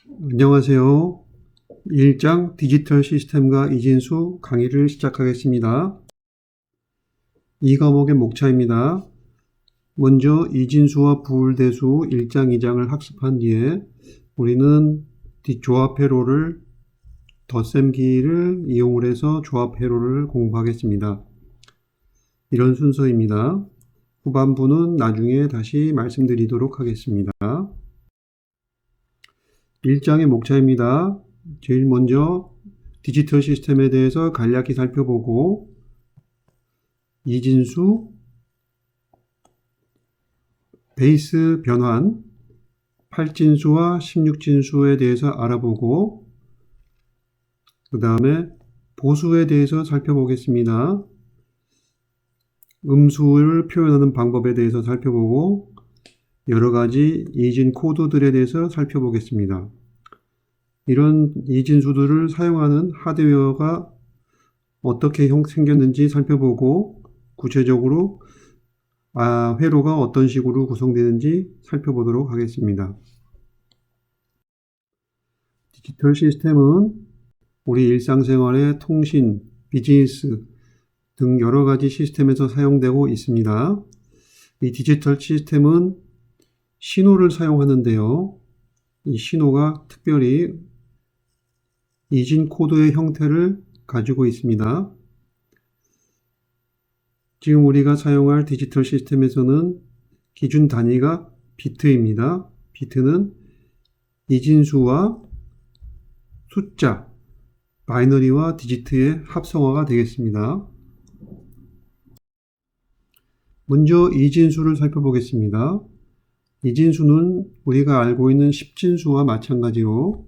안녕하세요. 1장 디지털 시스템과 이진수 강의를 시작하겠습니다. 이 과목의 목차입니다. 먼저 이진수와 부울대수 1장, 2장을 학습한 뒤에 우리는 조합 회로를 덧셈기를 이용을 해서 조합 회로를 공부하겠습니다. 이런 순서입니다. 후반부는 나중에 다시 말씀드리도록 하겠습니다. 1장의 목차입니다. 제일 먼저 디지털 시스템에 대해서 간략히 살펴보고 이진수, 베이스 변환, 8진수와 16진수에 대해서 알아보고 그 다음에 보수에 대해서 살펴보겠습니다. 음수를 표현하는 방법에 대해서 살펴보고 여러 가지 이진 코드들에 대해서 살펴보겠습니다. 이런 이진수들을 사용하는 하드웨어가 어떻게 생겼는지 살펴보고 구체적으로 회로가 어떤 식으로 구성되는지 살펴보도록 하겠습니다. 디지털 시스템은 우리 일상생활의 통신, 비즈니스 등 여러 가지 시스템에서 사용되고 있습니다. 이 디지털 시스템은 신호를 사용하는데요. 이 신호가 특별히 이진 코드의 형태를 가지고 있습니다. 지금 우리가 사용할 디지털 시스템에서는 기준 단위가 비트입니다. 비트는 이진수와 숫자, 바이너리와 디지트의 합성어가 되겠습니다. 먼저 이진수를 살펴보겠습니다. 이진수는 우리가 알고 있는 10진수와 마찬가지로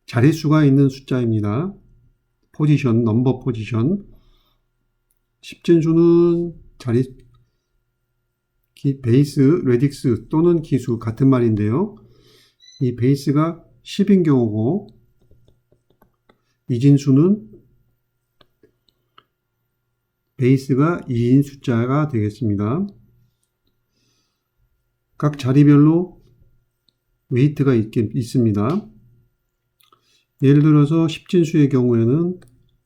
자릿수가 있는 숫자입니다. 포지션, 넘버 포지션. 10진수는 베이스, 레딕스 또는 기수 같은 말인데요. 이 베이스가 10인 경우고 이진수는 베이스가 2인 숫자가 되겠습니다. 각 자리별로 웨이트가 있습니다. 예를 들어서 10진수의 경우에는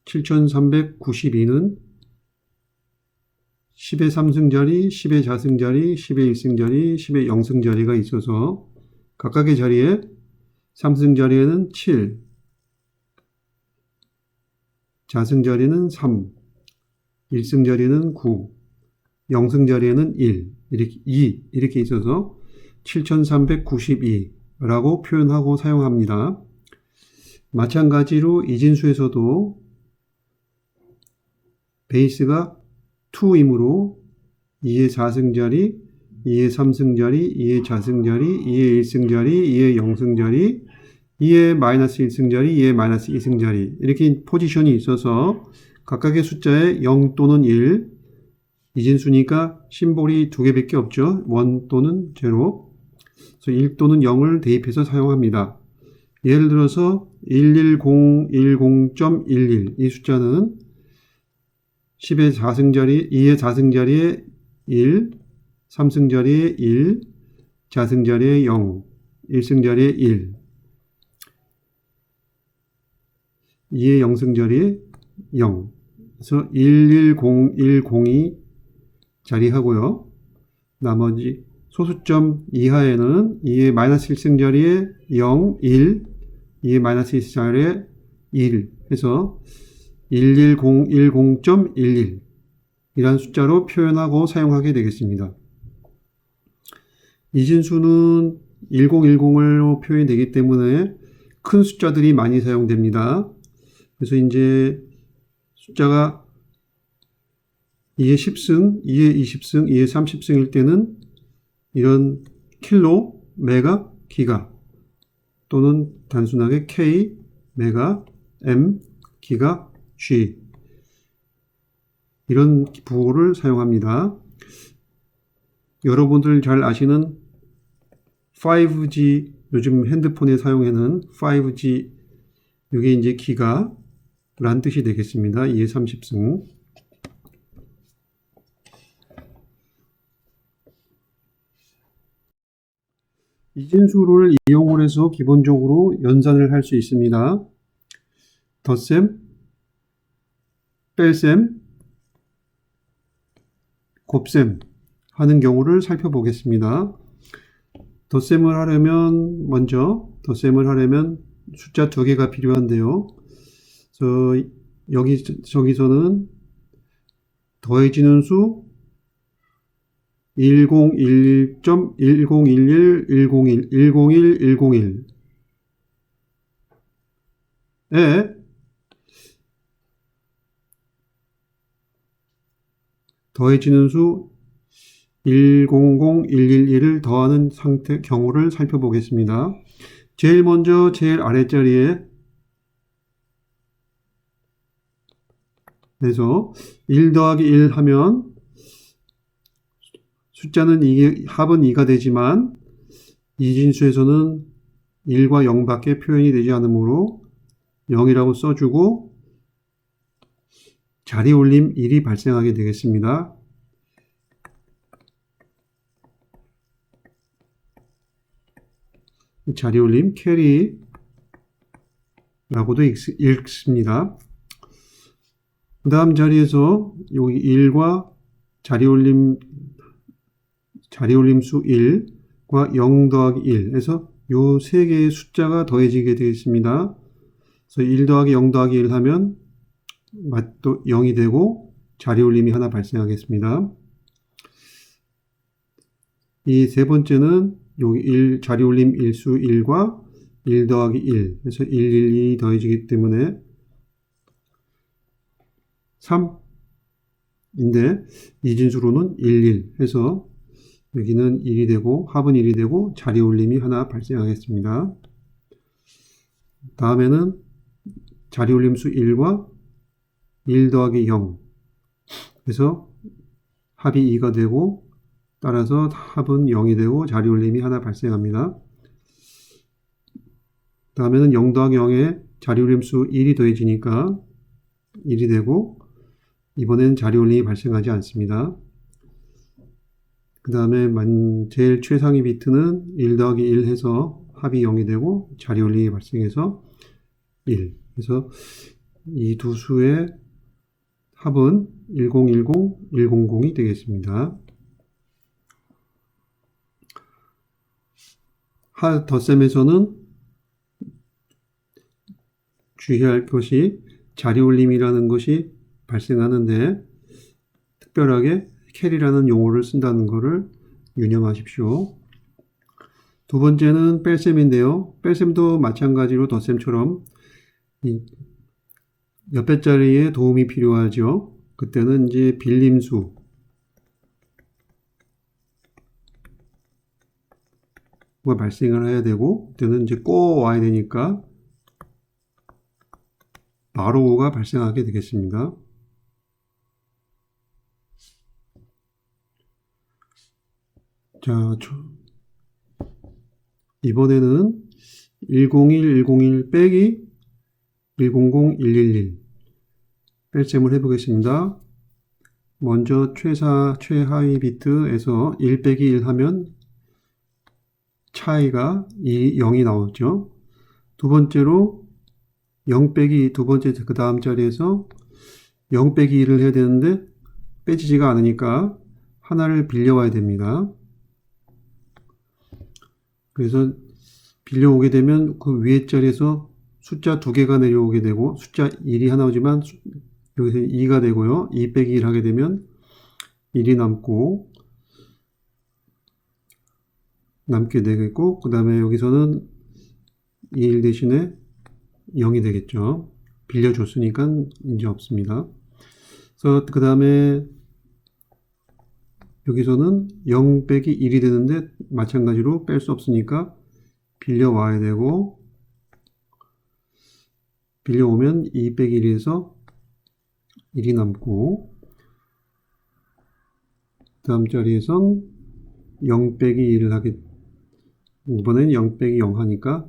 7392는 10의 3승자리, 10의 4승자리, 10의 1승자리, 10의 0승자리가 있어서 각각의 자리에 3승자리에는 7, 4승자리는 3, 1승자리는 9, 0승자리에는 1, 이렇게 2 이렇게 있어서 7392라고 표현하고 사용합니다. 마찬가지로 이진수에서도 베이스가 2이므로 2의 4승자리, 2의 3승자리, 2의 4승자리, 2의 1승자리, 2의 0승자리, 2의 마이너스 1승자리, 2의 마이너스 2승자리 이렇게 포지션이 있어서 각각의 숫자에 0 또는 1, 이진수니까 심볼이 두 개밖에 없죠. 1 또는 0, 그래서 1 또는 0을 대입해서 사용합니다. 예를 들어서 11010.11 이 숫자는 10의 4승자리, 2의 4승자리에 1, 3승자리에 1, 4승자리에 0, 1승자리에 1, 2의 0승자리에 0. 그래서 11010이 자리하고요. 나머지 소수점 이하에는 2의 마이너스 1승자리에 0, 1, 2의 마이너스 1승자리에 1 해서 11010.11 이란 숫자로 표현하고 사용하게 되겠습니다. 이진수는 1010으로 표현이 되기 때문에 큰 숫자들이 많이 사용됩니다. 그래서 이제 숫자가 2의 10승, 2의 20승, 2의 30승일 때는 이런 킬로, 메가, 기가 또는 단순하게 K, 메가, M, 기가, G 이런 부호를 사용합니다. 여러분들 잘 아시는 5G 요즘 핸드폰에 사용하는 5G 이게 이제 기가란 뜻이 되겠습니다. 2의 30승. 이진수를 이용을 해서 기본적으로 연산을 할 수 있습니다. 덧셈, 뺄셈, 곱셈 하는 경우를 살펴보겠습니다. 덧셈을 하려면 먼저 덧셈을 하려면 숫자 2개가 필요한데요. 저기서는 더해지는 수 1011.1011 101 101 101에 더해지는 수 100 111을 더하는 경우를 살펴보겠습니다. 제일 먼저 제일 아랫자리에 그래서 1 더하기 1 하면 숫자는 합은 2가 되지만 이진수에서는 1과 0밖에 표현이 되지 않으므로 0이라고 써주고 자리 올림 1이 발생하게 되겠습니다. 자리 올림 캐리라고도 읽습니다. 그 다음 자리에서 여기 1과 자리 올림 수 1과 0 더하기 1 해서 요 세 개의 숫자가 더해지게 되겠습니다. 그래서 1 더하기 0 더하기 1 하면 또 0이 되고 자리 올림이 하나 발생하겠습니다. 이 세 번째는 여기 자리 올림 1수 1과 1 더하기 1 해서 112 더해지기 때문에 3인데 이진수로는 11 해서 여기는 1이 되고 합은 1이 되고 자리 올림이 하나 발생하겠습니다. 다음에는 자리 올림수 1과 1 더하기 0 그래서 합이 2가 되고 따라서 합은 0이 되고 자리 올림이 하나 발생합니다. 다음에는 0 더하기 0에 자리 올림수 1이 더해지니까 1이 되고 이번엔 자리 올림이 발생하지 않습니다. 그 다음에 제일 최상위 비트는 1 더하기 1 해서 합이 0이 되고 자리 올림이 발생해서 1. 그래서 이 두 수의 합은 1010, 100이 되겠습니다. 덧셈에서는 주의할 것이 자리 올림이라는 것이 발생하는데 특별하게 캐리라는 용어를 쓴다는 것을 유념하십시오. 두 번째는 뺄셈인데요. 뺄셈도 마찬가지로 덧셈처럼 옆에 자리에 도움이 필요하죠. 그때는 이제 빌림수가 발생을 해야 되고 그때는 이제 꼬 와야 되니까 바로가 발생하게 되겠습니다. 자, 이번에는 101, 101 빼기 100, 111 뺄셈을 해보겠습니다. 먼저 최하위 비트에서 1 빼기 1 하면 차이가 0이 나오죠. 두 번째로 0 빼기 두 번째 그 다음 자리에서 0 빼기 1을 해야 되는데 빼지지가 않으니까 하나를 빌려와야 됩니다. 그래서 빌려오게 되면 그 위에 자리에서 숫자 2개가 내려오게 되고 숫자 1이 하나 오지만 여기서 2가 되고요. 2 빼기 1 하게 되면 1이 남게 되겠고 그 다음에 여기서는 1 대신에 0이 되겠죠. 빌려줬으니까 이제 없습니다. 그래서 그 다음에 여기서는 0 빼기 1이 되는데 마찬가지로 뺄 수 없으니까 빌려와야 되고 빌려오면 2 빼기 1에서 1이 남고 다음 자리에선 0 빼기 1을 하게 이번엔 0 빼기 0 하니까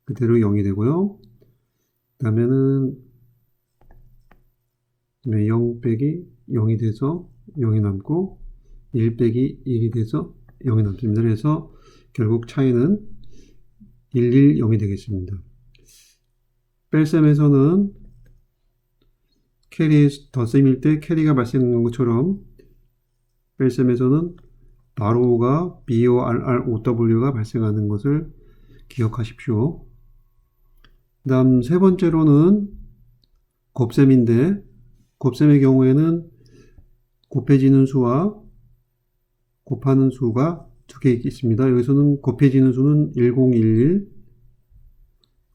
그대로 0이 되고요. 그 다음에는 0 빼기 0이 돼서 0이 남고 1 빼기 1이 돼서 0이 남습니다. 그래서 결국 차이는 110이 되겠습니다. 뺄셈에서는 캐리 덧셈일 때 캐리가 발생하는 것처럼 뺄셈에서는 바로가 BORROW가 발생하는 것을 기억하십시오. 그 다음 세 번째로는 곱셈인데 곱셈의 경우에는 곱해지는 수와 곱하는 수가 두 개 있습니다. 여기서는 곱해지는 수는 1011,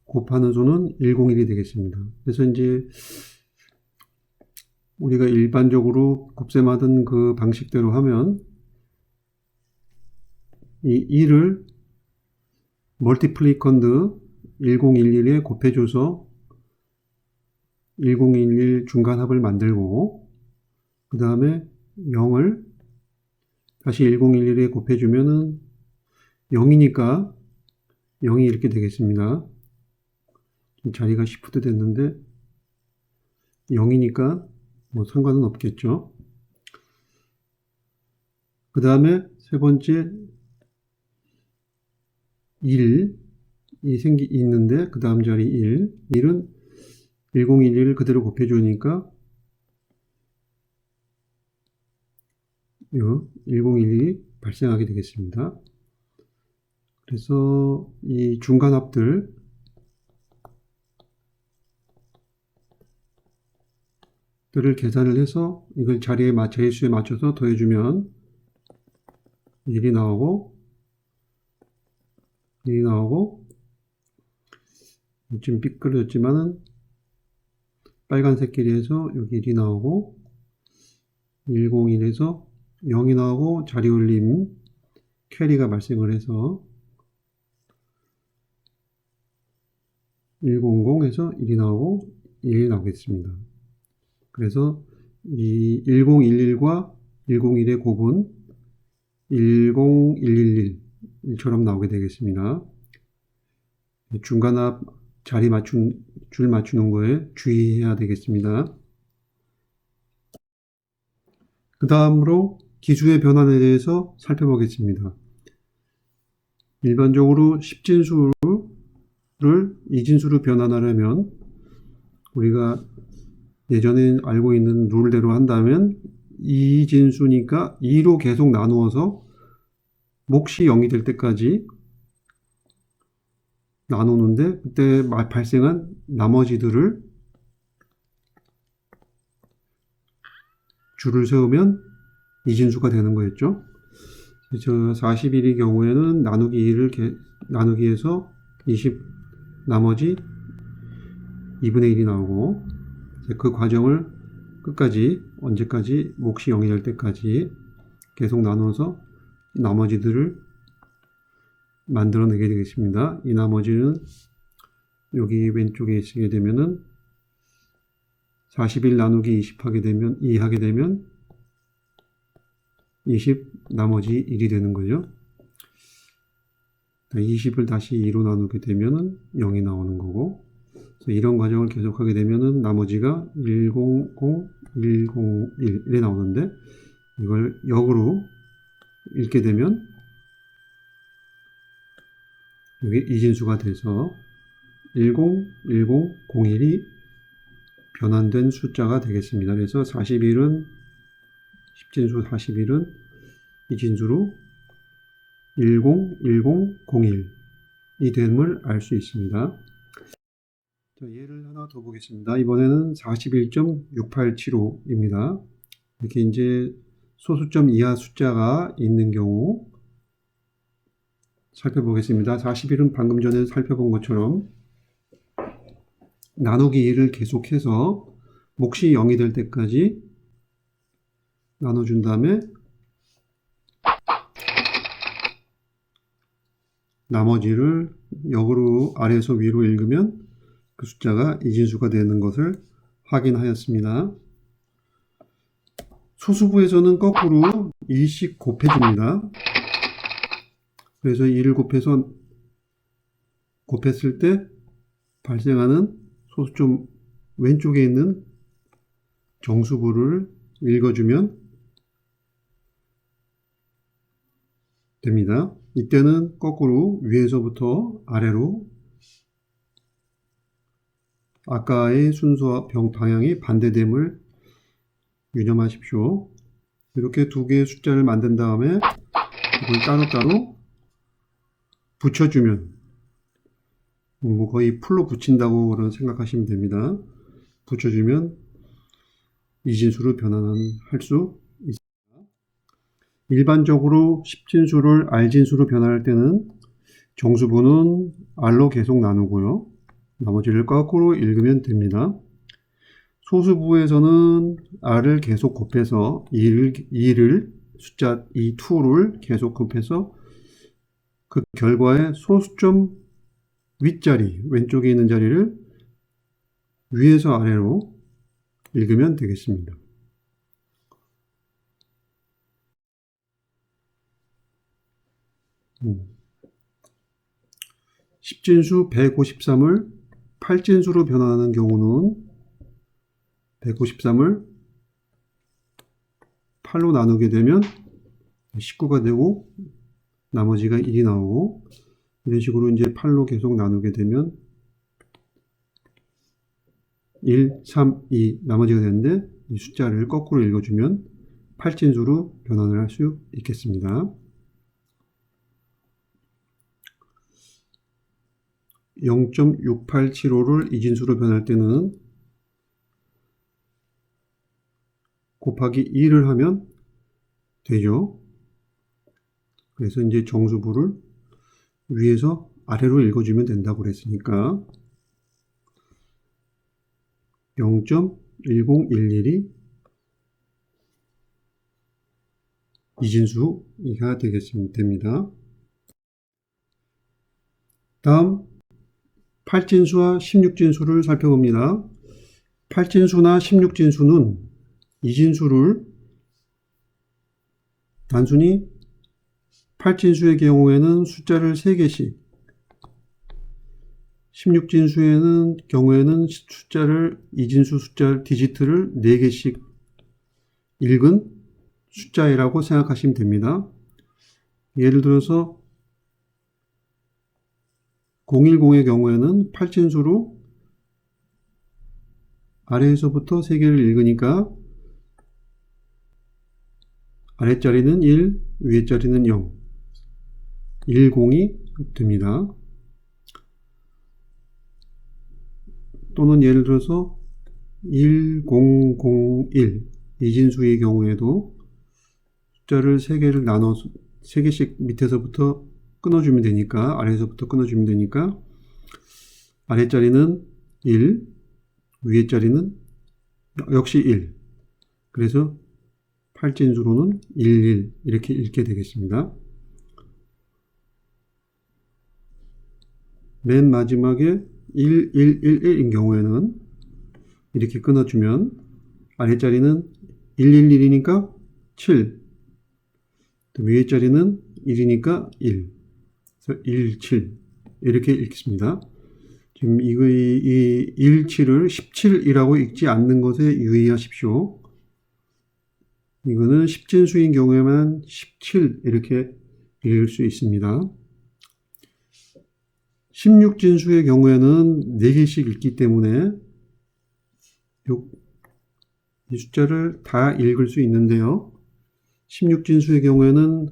곱하는 수는 101이 되겠습니다. 그래서 이제 우리가 일반적으로 곱셈하던 그 방식대로 하면 이 2를 멀티플리컨드 1011에 곱해줘서 1011 중간합을 만들고 그 다음에 0을 다시 1011에 곱해주면은 0이니까 0이 이렇게 되겠습니다. 자리가 시프트 됐는데 0이니까 뭐 상관은 없겠죠. 그 다음에 세 번째 1이 있는데 그 다음 자리 1은 1011을 그대로 곱해주니까 1011이 발생하게 되겠습니다. 그래서 이 중간합들 들을 계산을 해서 이걸 자릿수에 맞춰서 더해주면 1이 나오고 좀 삐뚤어졌지만은 빨간색 길이에서 여기 1이 나오고 101에서 0이 나오고 자리 올림 캐리가 발생을 해서 100에서 1이 나오고 1이 나오겠습니다. 그래서 이 1011과 101의 곱은 10111처럼 나오게 되겠습니다. 중간합 줄 맞추는 거에 주의해야 되겠습니다. 그 다음으로 기수의 변환에 대해서 살펴보겠습니다. 일반적으로 10진수를 이진수로 변환하려면 우리가 예전에 알고 있는 룰대로 한다면 2진수니까 2로 계속 나누어서 몫이 0이 될 때까지 나누는데 그때 발생한 나머지들을 줄을 세우면 이진수가 되는 거였죠. 저 41의 경우에는 나누기에서 20 나머지 2분의 1이 나오고 그 과정을 끝까지 언제까지 몫이 0이 될 때까지 계속 나눠서 나머지들을 만들어내게 되겠습니다. 이 나머지는 여기 왼쪽에 쓰게 되면은 41 나누기 2 하게 되면 20 나머지 1이 되는 거죠. 20을 다시 2로 나누게 되면은 0이 나오는 거고, 그래서 이런 과정을 계속하게 되면은 나머지가 100, 101이 나오는데 이걸 역으로 읽게 되면 여기 이진수가 돼서 1001이 변환된 숫자가 되겠습니다. 그래서 41은 10진수 41은 이진수로 101001이 됨을 알 수 있습니다. 자, 예를 하나 더 보겠습니다. 이번에는 41.6875입니다. 이렇게 이제 소수점 이하 숫자가 있는 경우 살펴보겠습니다. 41은 방금 전에 살펴본 것처럼 나누기 2를 계속해서 몫이 0이 될 때까지 나눠준 다음에 나머지를 역으로 아래에서 위로 읽으면 그 숫자가 이진수가 되는 것을 확인하였습니다. 소수부에서는 거꾸로 2씩 곱해줍니다. 그래서 2를 곱했을 때 발생하는 소수점 왼쪽에 있는 정수부를 읽어주면 됩니다. 이때는 거꾸로 위에서부터 아래로 아까의 순서와 방향이 반대됨을 유념하십시오. 이렇게 두 개의 숫자를 만든 다음에 이걸 따로따로 붙여주면 거의 풀로 붙인다고 생각하시면 됩니다. 붙여주면 이진수로 변환할 수 있습니다. 일반적으로 10진수를 R진수로 변환할 때는 정수분은 R로 계속 나누고요. 나머지를 거꾸로 읽으면 됩니다. 소수부에서는 R을 계속 곱해서 2를 숫자 2를 계속 곱해서 그 결과에 소수점 윗자리, 왼쪽에 있는 자리를 위에서 아래로 읽으면 되겠습니다. 십진수 153을 8진수로 변환하는 경우는 153을 8로 나누게 되면 19가 되고 나머지가 1이 나오고 이런 식으로 이제 8로 계속 나누게 되면 1, 3, 2 나머지가 되는데 이 숫자를 거꾸로 읽어주면 8진수로 변환을 할 수 있겠습니다. 0.6875를 이진수로 변할 때는 곱하기 2를 하면 되죠. 그래서 이제 정수부를 위에서 아래로 읽어주면 된다고 그랬으니까 0.1011이 이진수가 됩니다. 다음 8진수와 16진수를 살펴봅니다. 8진수나 16진수는 이진수를 단순히 8진수의 경우에는 숫자를 3개씩 16진수에는 경우에는 숫자를 이진수 숫자 디지트를 4개씩 읽은 숫자이라고 생각하시면 됩니다. 예를 들어서 010의 경우에는 8진수로 아래에서부터 3개를 읽으니까 아래자리는 1, 위에자리는 0, 10이 됩니다. 또는 예를 들어서 1001 이진수의 경우에도 숫자를 3개를 나눠서 3개씩 밑에서부터 끊어주면 되니까 아래에서부터 끊어주면 되니까 아래자리는 1, 위에자리는 역시 1. 그래서 8진수로는 11 이렇게 읽게 되겠습니다. 맨 마지막에 1111인 경우에는 이렇게 끊어주면 아래자리는 111이니까 7, 위에 자리는 1이니까 1, 그래서 17 이렇게 읽습니다. 지금 이 17을 17이라고 읽지 않는 것에 유의하십시오. 이거는 10진수인 경우에만 17 이렇게 읽을 수 있습니다. 16진수의 경우에는 4개씩 읽기 때문에 이 숫자를 다 읽을 수 있는데요. 16진수의 경우에는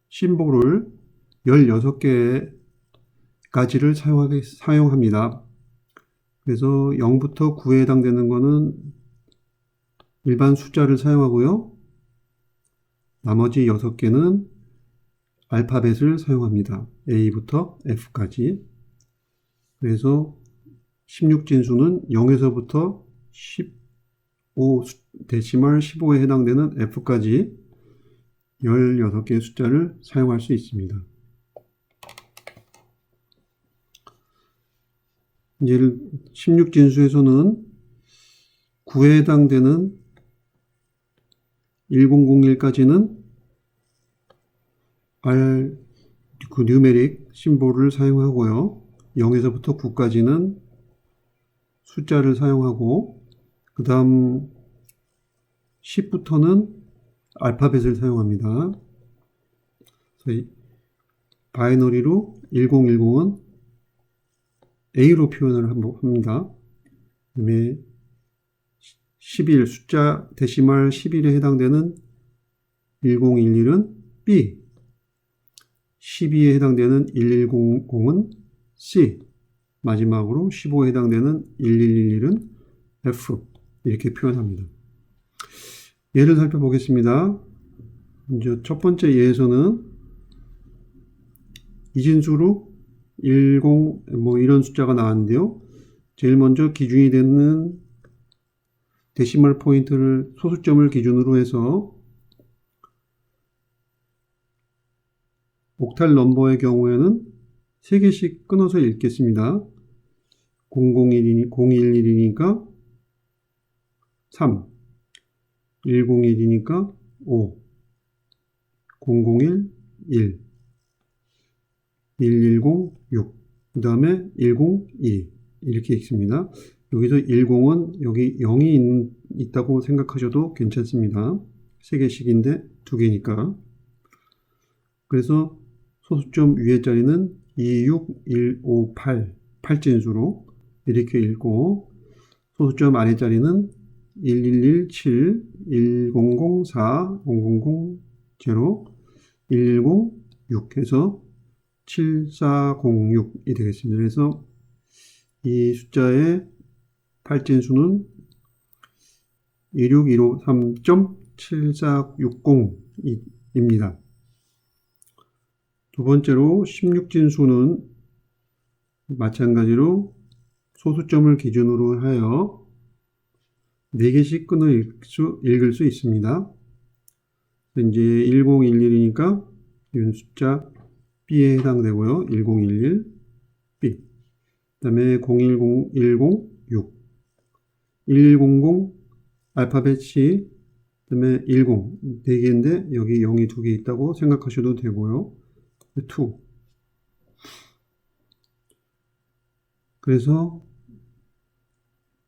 심볼을 16개까지를 사용합니다. 그래서 0부터 9에 해당되는 것은 일반 숫자를 사용하고요. 나머지 6개는 알파벳을 사용합니다. A부터 F까지. 그래서 16진수는 0에서부터 15 데시멀 15에 해당되는 F까지 16개의 숫자를 사용할 수 있습니다. 예를 16진수에서는 9에 해당되는 1001까지는 그 뉴메릭 심볼을 사용하고요. 0에서부터 9까지는 숫자를 사용하고 그 다음 10부터는 알파벳을 사용합니다. 바이너리로 1010은 A로 표현을 합니다. 그 다음에 11, 숫자 데시멀 11에 해당되는 1011은 B, 12에 해당되는 1100은 C, 마지막으로 15에 해당되는 1111은 F, 이렇게 표현합니다. 예를 살펴보겠습니다. 이제 첫 번째 예에서는 이진수로 10, 이런 숫자가 나왔는데요. 제일 먼저 기준이 되는 데시멀 포인트를 소수점을 기준으로 해서 옥탈 넘버의 경우에는 3개씩 끊어서 읽겠습니다. 011이니까 3, 101이니까 5, 001, 1, 110, 6, 그 다음에 102 이렇게 읽습니다. 여기서 10은 여기 0이 있다고 생각하셔도 괜찮습니다. 3개씩인데 2개니까. 그래서 소수점 위에 자리는 26158 8진수로 이렇게 읽고, 소수점 아래 자리는 1117, 1004, 000, 110, 6 해서 7406이 되겠습니다. 그래서 이 숫자의 8진수는 26153.7460입니다. 두 번째로 16진수는 마찬가지로 소수점을 기준으로 하여 4개씩 끊어 읽을 수 있습니다. 이제 1011이니까 이 숫자 B에 해당되고요. 1011 B. 그 다음에 010, 6, 1100 알파벳 C, 그 다음에 10 4개인데 여기 0이 2개 있다고 생각하셔도 되고요. 2. 그래서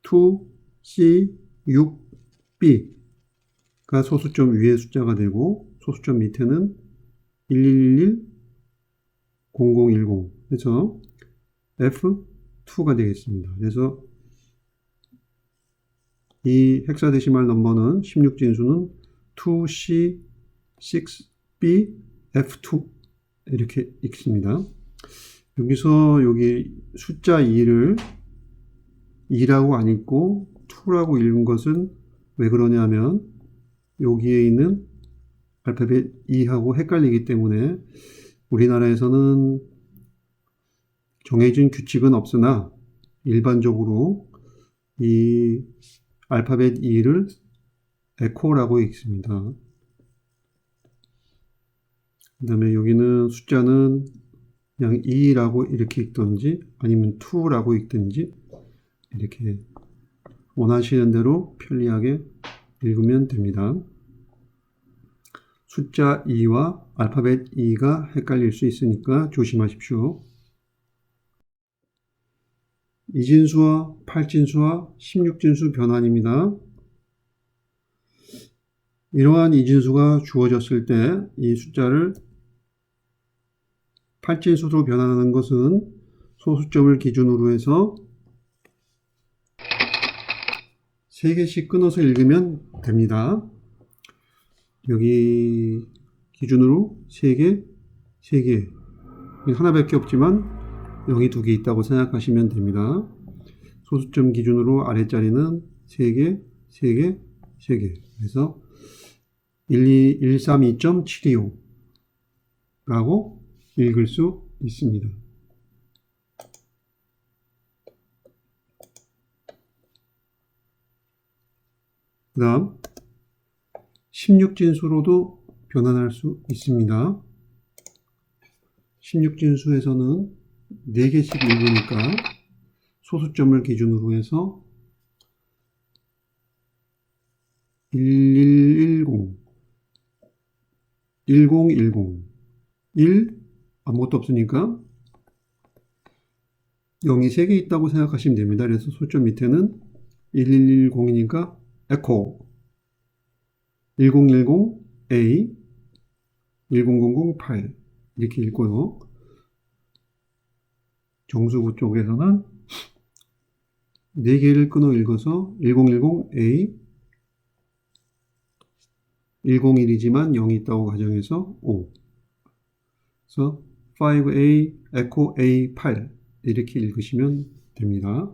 2C, 6B가 소수점 위의 숫자가 되고, 소수점 밑에는 1111, 0010 해서 F2가 되겠습니다. 그래서 이 헥사데시말 넘버는 16진수는 2C, 6B, F2 이렇게 읽습니다. 여기서 여기 숫자 2를 2라고 안 읽고 2라고 읽은 것은 왜 그러냐면 여기에 있는 알파벳 2하고 헷갈리기 때문에, 우리나라에서는 정해진 규칙은 없으나 일반적으로 이 알파벳 2를 에코라고 읽습니다. 그 다음에 여기는 숫자는 그냥 2라고 이렇게 읽든지 아니면 2라고 읽든지 이렇게 원하시는 대로 편리하게 읽으면 됩니다. 숫자 2와 알파벳 2가 헷갈릴 수 있으니까 조심하십시오. 이진수와 8진수와 16진수 변환입니다. 이러한 이진수가 주어졌을 때 이 숫자를 8진수로 변환하는 것은 소수점을 기준으로 해서 3개씩 끊어서 읽으면 됩니다. 여기 기준으로 3개, 3개. 하나밖에 없지만 0이 2개 있다고 생각하시면 됩니다. 소수점 기준으로 아랫자리는 3개, 3개, 3개. 그래서 132.725라고 읽을 수 있습니다. 그 다음 16진수로도 변환할 수 있습니다. 16진수에서는 4개씩 읽으니까 소수점을 기준으로 해서 1110, 1010, 1 아무것도 없으니까 0이 3개 있다고 생각하시면 됩니다. 그래서 소수점 밑에는 1110이니까 에코, 1010 A, 1000 8 이렇게 읽고요. 정수부 쪽에서는 4개를 끊어 읽어서 1010A 101이지만 0이 있다고 가정해서 5. 그래서 5A, 에코 A8 이렇게 읽으시면 됩니다.